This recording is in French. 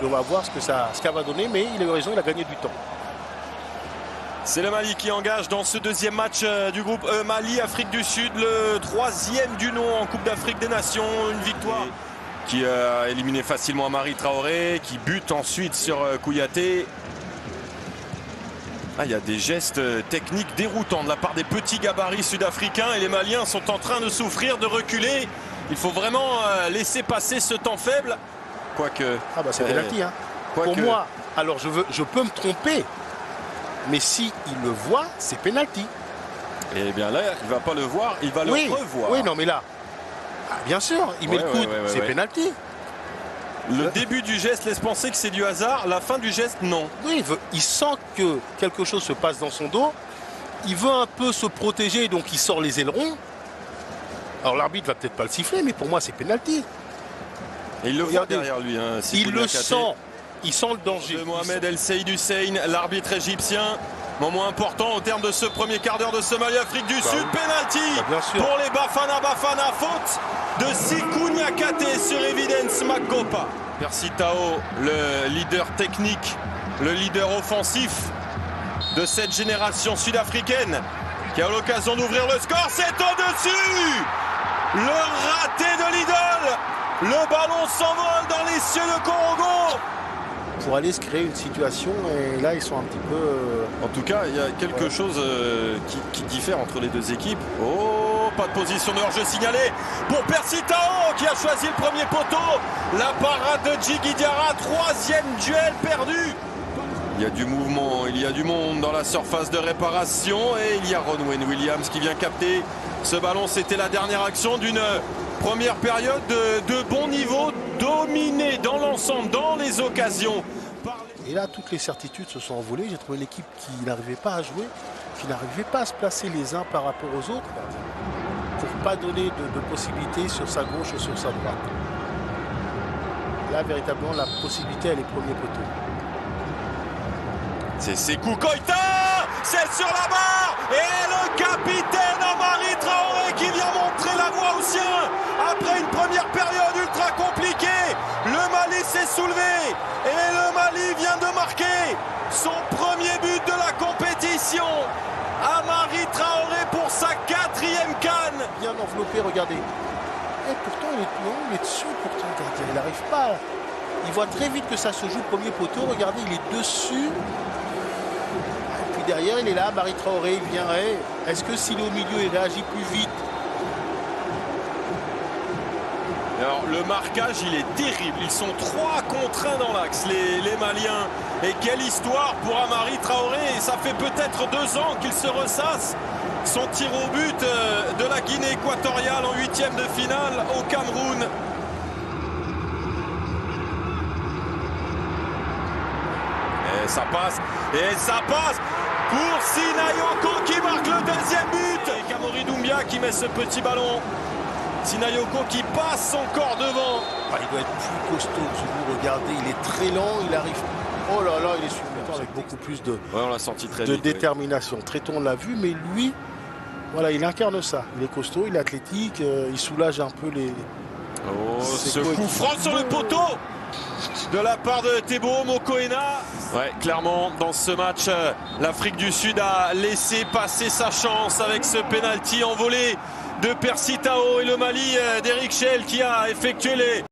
Et on va voir ce qu'elle va donner, mais il a eu raison, il a gagné du temps. C'est le Mali qui engage dans ce deuxième match du groupe E. Mali-Afrique du Sud, le 3e du nom en Coupe d'Afrique des Nations. Une victoire qui a éliminé facilement Amari Traoré, qui bute ensuite sur Kouyaté. Ah, il y a des gestes techniques déroutants de la part des petits gabarits sud-africains et les Maliens sont en train de souffrir, de reculer. Il faut vraiment laisser passer ce temps faible. Quoique... Ah bah c'est pénalty. Hein. Pour moi, alors je peux me tromper, mais si il le voit, c'est pénalty. Et bien là, il ne va pas le voir, il va le revoir. Oui, non mais là, bien sûr, il met le coude, c'est pénalty. Le début du geste laisse penser que c'est du hasard, la fin du geste, non. Oui, il sent que quelque chose se passe dans son dos, il veut un peu se protéger, donc il sort les ailerons. Alors l'arbitre va peut-être pas le siffler, mais pour moi c'est pénalty. Et il le voit derrière lui. Hein, il le sent, il sent le danger. De Mohamed El Saïd Hussein, l'arbitre égyptien. Moment important au terme de ce premier quart d'heure de ce Mali-Afrique du Sud. Penalty pour les Bafana Bafana. Faute de Sikou Niakate sur Evidence Makopa. Percy Tau, le leader technique, le leader offensif de cette génération sud-africaine qui a l'occasion d'ouvrir le score. C'est au-dessus. Le raté de l'idole. Le ballon s'envole dans les cieux de Congo. Pour aller se créer une situation, et là ils sont un petit peu... En tout cas, il y a quelque chose qui diffère entre les deux équipes. Oh, pas de position de hors-jeu signalée pour Percy Tau qui a choisi le premier poteau. La parade de Djigui Diarra, 3e duel perdu. Il y a du mouvement, il y a du monde dans la surface de réparation et il y a Ronwen Williams qui vient capter ce ballon. C'était la dernière action d'une première période de bon niveau, dominée dans l'ensemble, dans les occasions. Et là, toutes les certitudes se sont envolées. J'ai trouvé l'équipe qui n'arrivait pas à jouer, qui n'arrivait pas à se placer les uns par rapport aux autres pour ne pas donner de possibilités sur sa gauche ou sur sa droite. Là, véritablement, la possibilité, elle est premier poteau. C'est Sékou Koïta, c'est sur la barre et le capitaine Amari Traoré qui vient montrer la voie aux siens après une première période ultra compliquée. Le Mali s'est soulevé et le Mali vient de marquer son premier but de la compétition. Amari Traoré pour sa 4e CAN. Bien enveloppé, regardez. Et pourtant, il est dessus, pourtant, regardez, il n'arrive pas. Il voit très vite que ça se joue premier poteau. Regardez, il est dessus. Derrière, il est là, Amari Traoré, il vient. Est-ce que s'il est au milieu, il réagit plus vite? Alors, le marquage, il est terrible. Ils sont 3 contre 1 dans l'axe, les Maliens. Et quelle histoire pour Amari Traoré. Ça fait peut-être 2 ans qu'il se ressasse. Son tir au but de la Guinée équatoriale en 8e de finale au Cameroun. Et ça passe. Et ça passe. Pour Sinayoko qui marque le 2e but. Et Kamori Doumbia qui met ce petit ballon. Sinayoko qui passe encore devant. Ah, il doit être plus costaud que celui. Regardez, il est très lent, il arrive. Oh là là, il est supplément avec beaucoup plus de, on l'a senti très de vite, détermination. Oui. Tréton l'a vu, mais lui, voilà, il incarne ça. Il est costaud, il est athlétique, il soulage un peu les. Oh, ce coup franc sur le poteau de la part de Teboho Mokoena. Ouais, clairement, dans ce match, l'Afrique du Sud a laissé passer sa chance avec ce penalty envolé de Percy Tau et le Mali d'Eric Schell qui a effectué les...